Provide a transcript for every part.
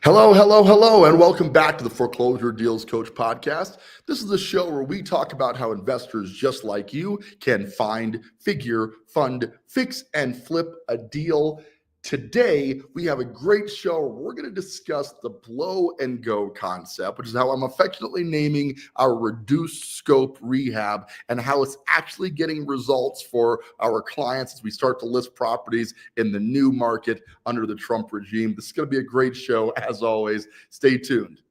Hello, hello, hello, and welcome back to the Foreclosure Deals Coach podcast. This is the show where we talk about how investors just like you can find, figure, fund, fix, and flip a deal. Today, we have a great show. We're going to discuss the blow and go concept, which is how I'm affectionately naming our reduced scope rehab and how it's actually getting results for our clients as we start to list properties in the new market under the Trump regime. This is going to be a great show. As always, stay tuned.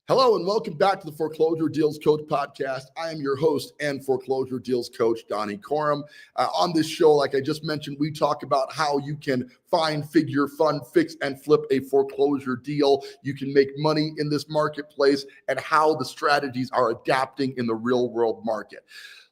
Hello and welcome back to the Foreclosure Deals Coach podcast. I am your host and Foreclosure Deals Coach, Donnie Corum. On this show, like I just mentioned, we talk about how you can find, figure, fund, fix, and flip a foreclosure deal. You can make money in this marketplace and how the strategies are adapting in the real world market.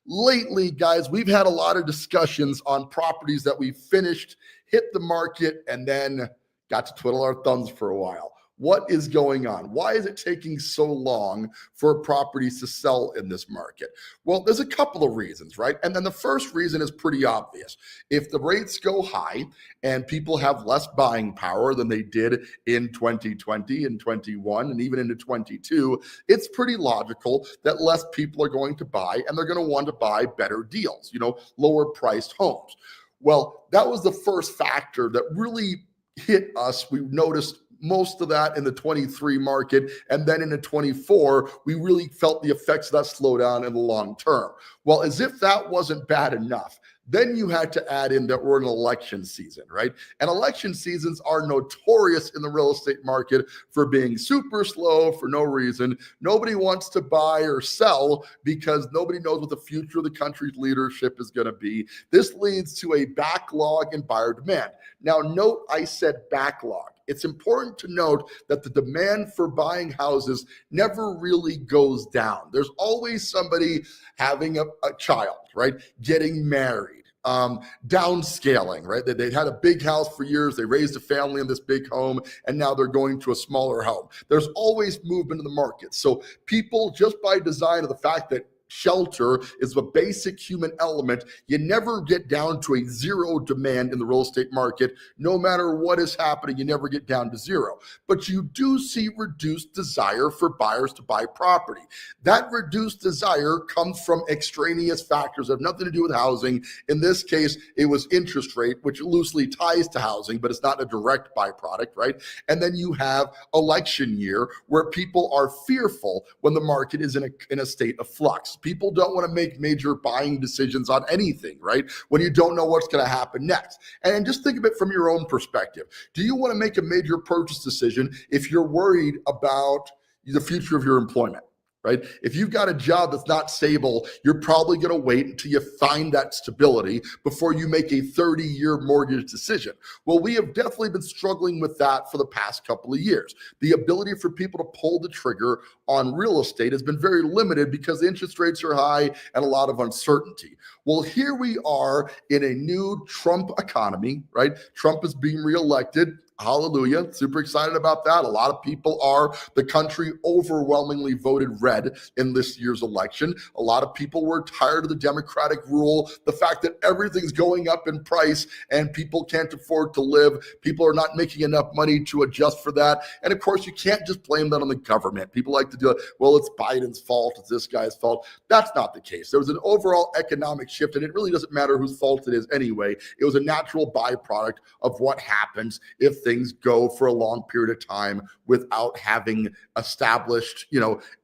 Lately, guys, we've had a lot of discussions on properties that we finished, hit the market, and then got to twiddle our thumbs for a while. What is going on? Why is it taking so long for properties to sell in this market? Well, there's a couple of reasons, right? And then the first reason is pretty obvious. If the rates go high and people have less buying power than they did in 2020 and 21 and even into 22, it's pretty logical that less people are going to buy and they're going to want to buy better deals, lower priced homes. Well, that was the first factor that really hit us. We noticed most of that in the 23 market. And then in the 24, we really felt the effects of that slowdown in the long term. Well, as if that wasn't bad enough, then you had to add in that we're in election season, right? And election seasons are notorious in the real estate market for being super slow for no reason. Nobody wants to buy or sell because nobody knows what the future of the country's leadership is going to be. This leads to a backlog in buyer demand. Now, note I said backlog. It's important to note that the demand for buying houses never really goes down. There's always somebody having a child, right? Getting married, downscaling, right? They had a big house for years. They raised a family in this big home, and now they're going to a smaller home. There's always movement in the market. So people, just by design of the fact that shelter is a basic human element, you never get down to a zero demand in the real estate market. No matter what is happening, you never get down to zero. But you do see reduced desire for buyers to buy property. That reduced desire comes from extraneous factors that have nothing to do with housing. In this case, it was interest rate, which loosely ties to housing, but it's not a direct byproduct, right? And then you have election year where people are fearful when the market is in a state of flux. People don't want to make major buying decisions on anything, right? When you don't know what's going to happen next. And just think of it from your own perspective. Do you want to make a major purchase decision if you're worried about the future of your employment? Right? If you've got a job that's not stable, you're probably going to wait until you find that stability before you make a 30-year mortgage decision. Well, we have definitely been struggling with that for the past couple of years. The ability for people to pull the trigger on real estate has been very limited because interest rates are high and a lot of uncertainty. Well, here we are in a new Trump economy, right? Trump is being reelected. Hallelujah. Super excited about that. A lot of people are. The country overwhelmingly voted red in this year's election. A lot of people were tired of the Democratic rule, the fact that everything's going up in price and people can't afford to live. People are not making enough money to adjust for that. And of course, you can't just blame that on the government. People like to do it. Well, it's Biden's fault. It's this guy's fault. That's not the case. There was an overall economic shift, and it really doesn't matter whose fault it is anyway. It was a natural byproduct of what happens if things go for a long period of time without having established,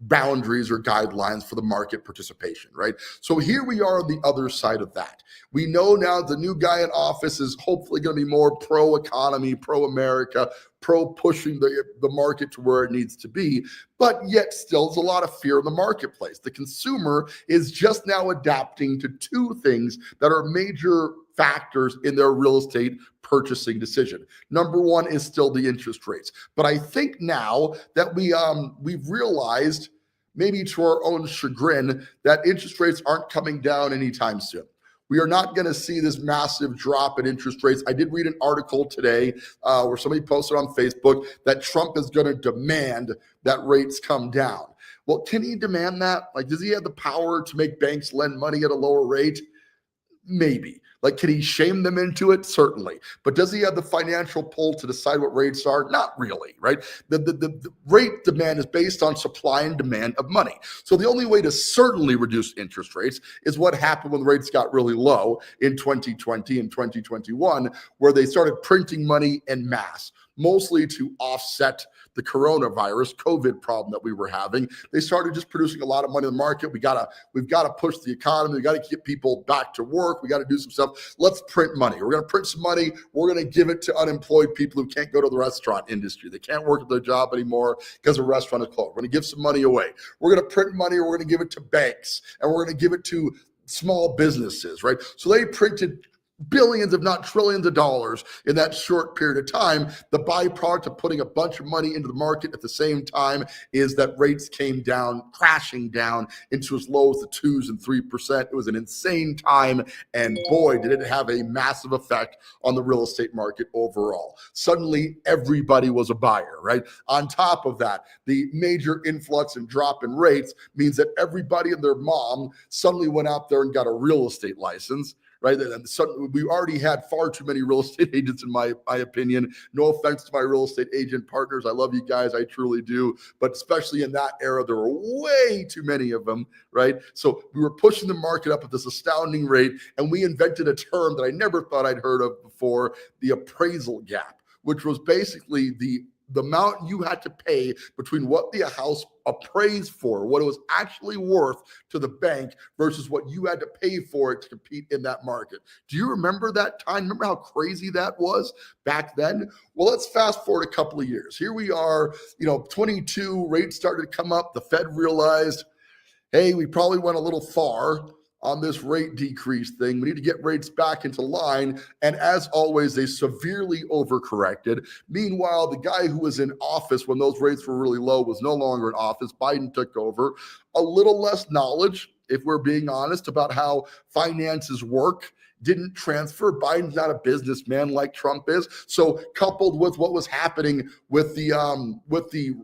boundaries or guidelines for the market participation, right? So here we are on the other side of that. We know now the new guy in office is hopefully going to be more pro-economy, pro-America, pro-pushing the market to where it needs to be, but yet still there's a lot of fear in the marketplace. The consumer is just now adapting to two things that are major factors in their real estate purchasing decision. Number one is still the interest rates. But I think now that we've realized, maybe to our own chagrin, that interest rates aren't coming down anytime soon. We are not going to see this massive drop in interest rates. I did read an article today where somebody posted on Facebook that Trump is going to demand that rates come down. Well, can he demand that? Like, does he have the power to make banks lend money at a lower rate? Maybe. Like, can he shame them into it? Certainly. But does he have the financial pull to decide what rates are? Not really, right? The rate demand is based on supply and demand of money. So the only way to certainly reduce interest rates is what happened when rates got really low in 2020 and 2021, where they started printing money en masse, mostly to offset the coronavirus COVID problem that we were having. They started just producing a lot of money in the market. We've got to push the economy. We got to get people back to work. We got to do some stuff. Let's print money. We're going to print some money. We're going to give it to unemployed people who can't go to the restaurant industry. They can't work at their job anymore because the restaurant is closed. We're going to give some money away. We're going to print money. We're going to give it to banks, and we're going to give it to small businesses, right? So they printed billions, if not trillions of dollars in that short period of time. The byproduct of putting a bunch of money into the market at the same time is that rates came down, crashing down into as low as the 2s and 3%. It was an insane time. And boy, did it have a massive effect on the real estate market overall. Suddenly, everybody was a buyer, right? On top of that, the major influx and drop in rates means that everybody and their mom suddenly went out there and got a real estate license, right? And so we already had far too many real estate agents, in my opinion. No offense to my real estate agent partners. I love you guys. I truly do. But especially in that era, there were way too many of them, right? So we were pushing the market up at this astounding rate. And we invented a term that I never thought I'd heard of before, the appraisal gap, which was basically the amount you had to pay between what the house appraised for, what it was actually worth to the bank versus what you had to pay for it to compete in that market. Do you remember that time? Remember how crazy that was back then? Well, let's fast forward a couple of years. Here we are, 22, rates started to come up. The Fed realized, hey, we probably went a little far on this rate decrease thing. We need to get rates back into line. And as always, they severely overcorrected. Meanwhile, the guy who was in office when those rates were really low was no longer in office. Biden took over. A little less knowledge, if we're being honest, about how finances work didn't transfer. Biden's not a businessman like Trump is. So coupled with what was happening with the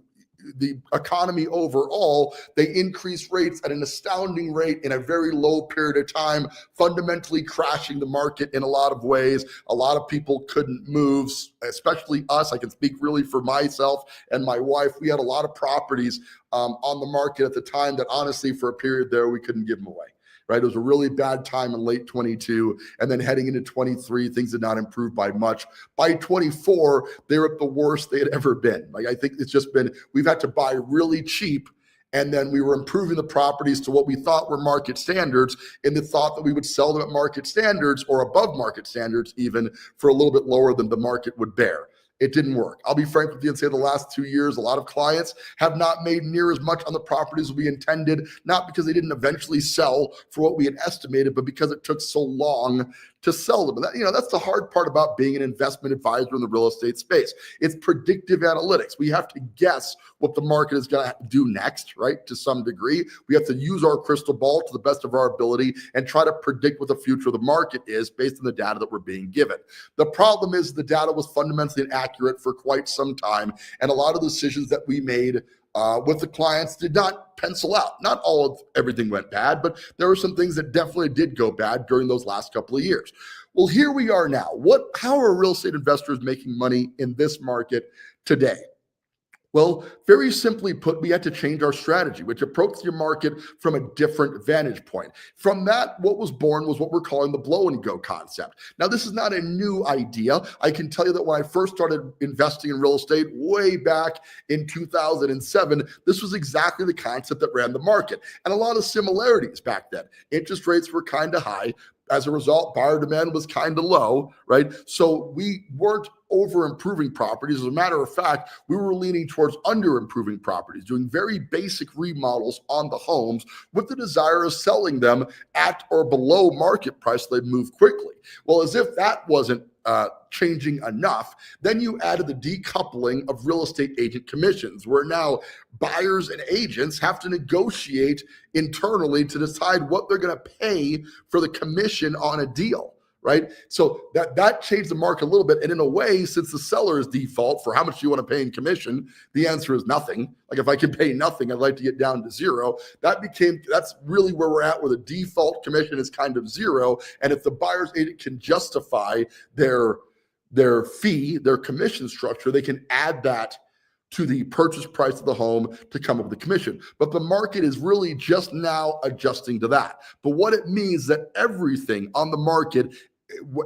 economy overall, they increased rates at an astounding rate in a very low period of time, fundamentally crashing the market in a lot of ways. A lot of people couldn't move, especially us. I can speak really for myself and my wife. We had a lot of properties on the market at the time that honestly, for a period there, we couldn't give them away. Right. It was a really bad time in late 22. And then heading into 23, things did not improve by much. By 24, they were at the worst they had ever been. Like, I think it's just been, we've had to buy really cheap. And then we were improving the properties to what we thought were market standards in the thought that we would sell them at market standards or above market standards, even for a little bit lower than the market would bear. It didn't work. I'll be frank with you and say the last 2 years, a lot of clients have not made near as much on the properties we intended, not because they didn't eventually sell for what we had estimated, but because it took so long to sell them. And that's the hard part about being an investment advisor in the real estate space. It's predictive analytics. We have to guess what the market is going to do next, right? To some degree, we have to use our crystal ball to the best of our ability and try to predict what the future of the market is based on the data that we're being given. The problem is the data was fundamentally inaccurate for quite some time. And a lot of the decisions that we made with the clients did not pencil out. Not all of everything went bad, but there were some things that definitely did go bad during those last couple of years. Well, here we are now. How are real estate investors making money in this market today? Well, very simply put, we had to change our strategy, which approached your market from a different vantage point. From that, what was born was what we're calling the blow and go concept. Now, this is not a new idea. I can tell you that when I first started investing in real estate way back in 2007, this was exactly the concept that ran the market. And a lot of similarities back then. Interest rates were kind of high. As a result, buyer demand was kind of low, right? So we weren't over improving properties. As a matter of fact, we were leaning towards under improving properties, doing very basic remodels on the homes with the desire of selling them at or below market price so they'd move quickly. Well, as if that wasn't changing enough, then you added the decoupling of real estate agent commissions, where now buyers and agents have to negotiate internally to decide what they're going to pay for the commission on a deal. Right. So that changed the market a little bit. And in a way, since the seller's default for how much you want to pay in commission, the answer is nothing. Like if I can pay nothing, I'd like to get down to zero. That's really where we're at, where the default commission is kind of zero. And if the buyer's agent can justify their fee, their commission structure, they can add that to the purchase price of the home to come up with the commission. But the market is really just now adjusting to that. But what it means is that everything on the market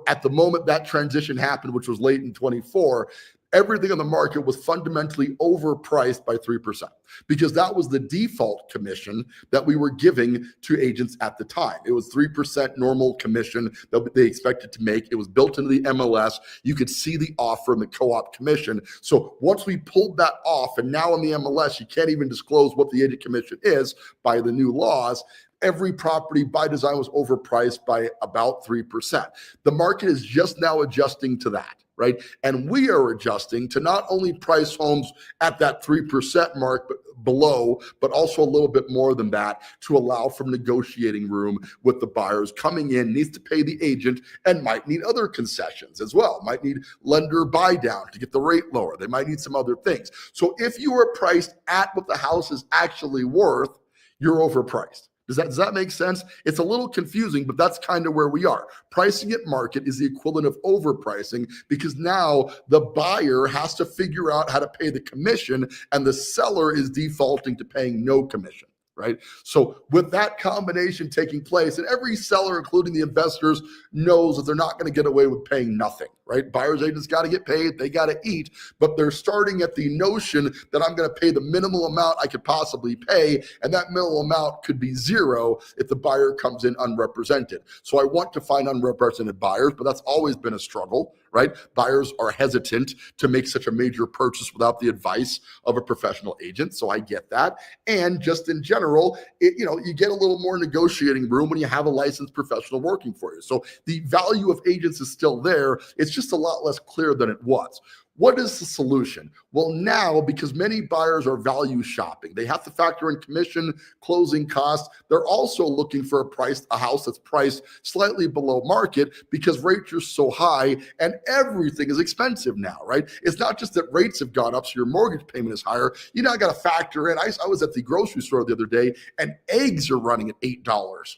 at the moment that transition happened, which was late in 24, everything on the market was fundamentally overpriced by 3%, because that was the default commission that we were giving to agents at the time. It was 3% normal commission that they expected to make. It was built into the MLS. You could see the offer and the co-op commission. So once we pulled that off, and now in the MLS, you can't even disclose what the agent commission is by the new laws, every property by design was overpriced by about 3%. The market is just now adjusting to that, right? And we are adjusting to not only price homes at that 3% mark, but below, but also a little bit more than that to allow for negotiating room with the buyers coming in, needs to pay the agent and might need other concessions as well. Might need lender buy down to get the rate lower. They might need some other things. So if you are priced at what the house is actually worth, you're overpriced. Does that make sense? It's a little confusing, but that's kind of where we are. Pricing at market is the equivalent of overpricing, because now the buyer has to figure out how to pay the commission and the seller is defaulting to paying no commission. Right. So with that combination taking place, and every seller, including the investors, knows that they're not going to get away with paying nothing. Right. Buyers agents got to get paid. They got to eat. But they're starting at the notion that I'm going to pay the minimal amount I could possibly pay. And that minimal amount could be zero if the buyer comes in unrepresented. So I want to find unrepresented buyers, but that's always been a struggle. Right? Buyers are hesitant to make such a major purchase without the advice of a professional agent. So I get that. And just in general, you get a little more negotiating room when you have a licensed professional working for you. So the value of agents is still there. It's just a lot less clear than it was. What is the solution? Well, now, because many buyers are value shopping, they have to factor in commission, closing costs. They're also looking for a house that's priced slightly below market, because rates are so high and everything is expensive now, right? It's not just that rates have gone up, so your mortgage payment is higher. You now got to factor in. I was at the grocery store the other day and eggs are running at $8.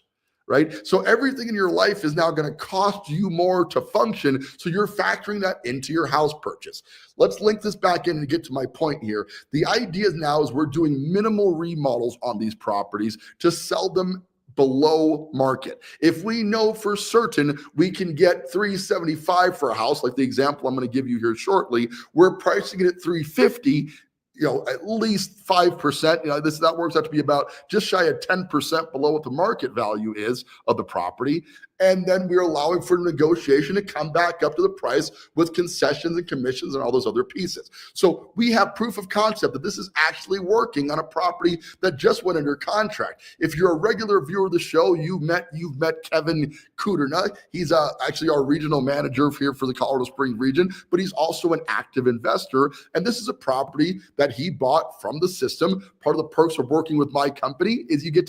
Right? So everything in your life is now going to cost you more to function. So you're factoring that into your house purchase. Let's link this back in and get to my point here. The idea now is we're doing minimal remodels on these properties to sell them below market. If we know for certain we can get $375 for a house, like the example I'm going to give you here shortly, we're pricing it at $350. At least 5%. That works out to be about just shy of 10% below what the market value is of the property. And then we're allowing for negotiation to come back up to the price with concessions and commissions and all those other pieces. So we have proof of concept that this is actually working on a property that just went under contract. If you're a regular viewer of the show, you've met Kevin Kuderna. He's actually our regional manager here for the Colorado Springs region, but he's also an active investor. And this is a property that he bought from the system. Part of the perks of working with my company is you get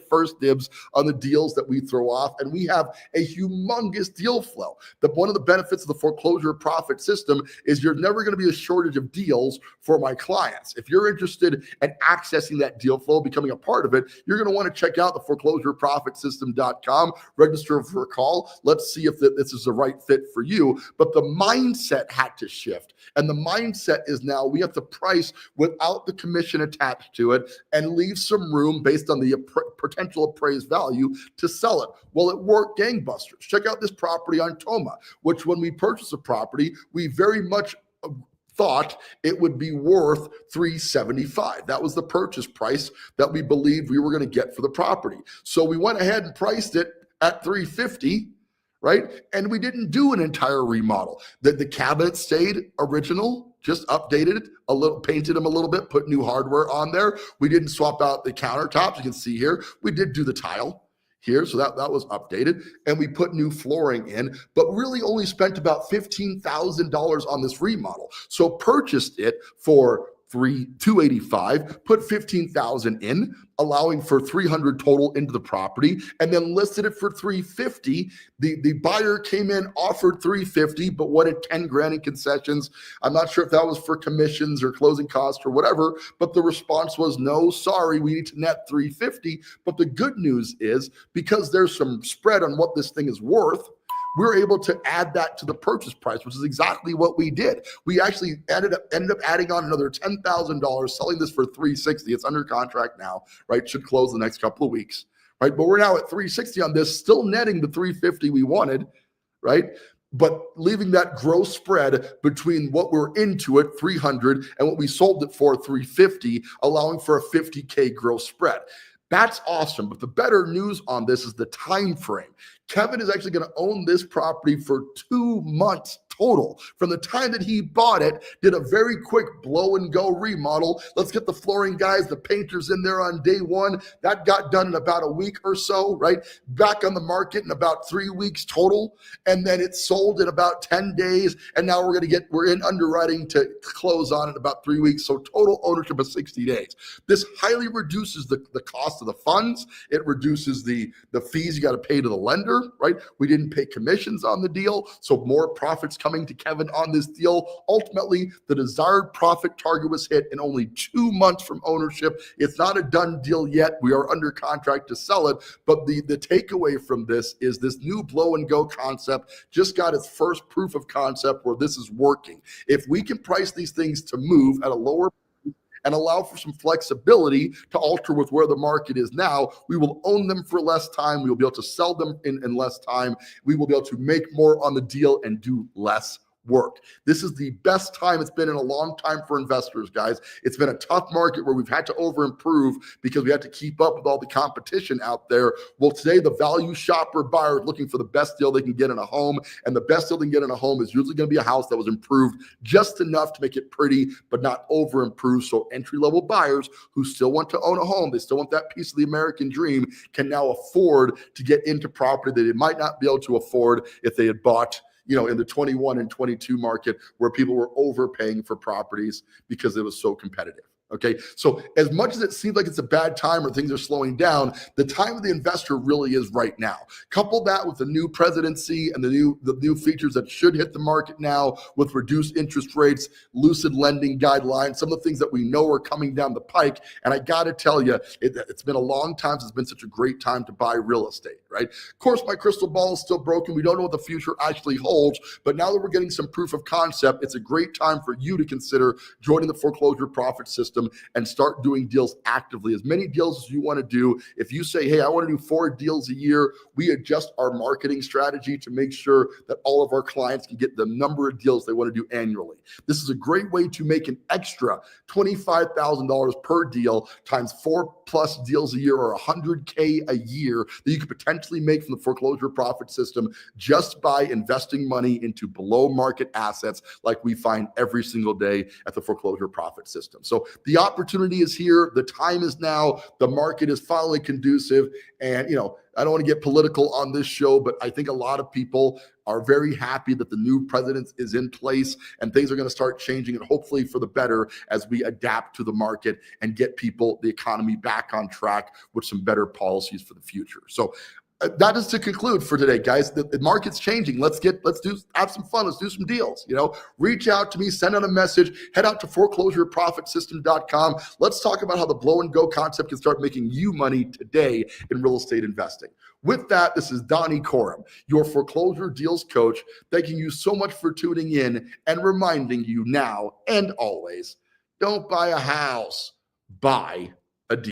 first dibs on the deals that we throw off. And we have a humongous deal flow. One of the benefits of the foreclosure profit system is you're never going to be a shortage of deals for my clients. If you're interested in accessing that deal flow, becoming a part of it, you're going to want to check out the foreclosureprofitsystem.com, register for a call. Let's see if this is the right fit for you. But the mindset had to shift. And the mindset is now we have to price without the commission attached to it and leave some room based on the potential appraised value to sell it. Well, it worked gangbusters. Check out this property on Toma, which when we purchased the property, we very much thought it would be worth $375. That was the purchase price that we believed we were going to get for the property. So we went ahead and priced it at $350. Right? And we didn't do an entire remodel. The cabinet stayed original, just updated a little, painted them a little bit, put new hardware on there. We didn't swap out the countertops. You can see here, we did do the tile. here. So that was updated, and we put new flooring in, but really only spent about $15,000 on this remodel. So purchased it for $285, put $15,000 in, allowing for $300 total into the property, and then listed it for $350. The buyer came in, offered $350, but wanted $10,000 in concessions. I'm not sure if that was for commissions or closing costs or whatever, but the response was, no, sorry, we need to net $350. But the good news is, because there's some spread on what this thing is worth, we're able to add that to the purchase price, which is exactly what we did. We actually ended up adding on another $10,000, selling this for $360. It's under contract now, right? Should close the next couple of weeks, right? But we're now at $360 on this, still netting the $350 we wanted, right? But leaving that gross spread between what we're into it, $300, and what we sold it for, $350, allowing for a $50K gross spread. That's awesome. But the better news on this is the time frame. Kevin is actually going to own this property for 2 months total. From the time that he bought it, did a very quick blow and go remodel. Let's get the flooring guys, the painters in there on day one. That got done in about a week or so, right? Back on the market in about 3 weeks total. And then it sold in about 10 days. And now we're in underwriting to close on it in about 3 weeks. So total ownership of 60 days. This highly reduces the cost of the funds. It reduces the fees you got to pay to the lender, right? We didn't pay commissions on the deal. So more profits coming to Kevin on this deal. Ultimately, the desired profit target was hit in only 2 months from ownership. It's not a done deal yet. We are under contract to sell it. But the takeaway from this is this new blow and go concept just got its first proof of concept where this is working. If we can price these things to move at a lower and allow for some flexibility to alter with where the market is now, we will own them for less time. We will be able to sell them in less time. We will be able to make more on the deal and do less work. This is the best time it's been in a long time for investors, guys. It's been a tough market where we've had to over improve because we had to keep up with all the competition out there. Well, today the value shopper buyer is looking for the best deal they can get in a home, and the best deal they can get in a home is usually going to be a house that was improved just enough to make it pretty, but not over improved. So entry-level buyers who still want to own a home, they still want that piece of the American dream, can now afford to get into property that they might not be able to afford if they had bought in the 21 and 22 market where people were overpaying for properties because it was so competitive. Okay, so as much as it seems like it's a bad time or things are slowing down, the time of the investor really is right now. Couple that with the new presidency and the new features that should hit the market now with reduced interest rates, lucid lending guidelines, some of the things that we know are coming down the pike. And I got to tell you, it's been a long time since it's been such a great time to buy real estate, right? Of course, my crystal ball is still broken. We don't know what the future actually holds, but now that we're getting some proof of concept, it's a great time for you to consider joining the Foreclosure Profit System and start doing deals actively. As many deals as you want to do. If you say, hey, I want to do 4 deals a year, we adjust our marketing strategy to make sure that all of our clients can get the number of deals they want to do annually. This is a great way to make an extra $25,000 per deal times 4+ deals a year, or $100K a year that you could potentially make from the Foreclosure Profit System just by investing money into below market assets like we find every single day at the Foreclosure Profit System. So the opportunity is here. The time is now. The market is finally conducive. And, I don't want to get political on this show, but I think a lot of people are very happy that the new president is in place and things are going to start changing, and hopefully for the better as we adapt to the market and get the economy back on track with some better policies for the future. So that is to conclude for today, guys. The market's changing. Let's have some fun. Let's do some deals. Reach out to me, send out a message, head out to foreclosureprofitsystem.com. Let's talk about how the blow and go concept can start making you money today in real estate investing. With that, this is Donnie Corum, your foreclosure deals coach, thanking you so much for tuning in and reminding you now and always, don't buy a house, buy a deal.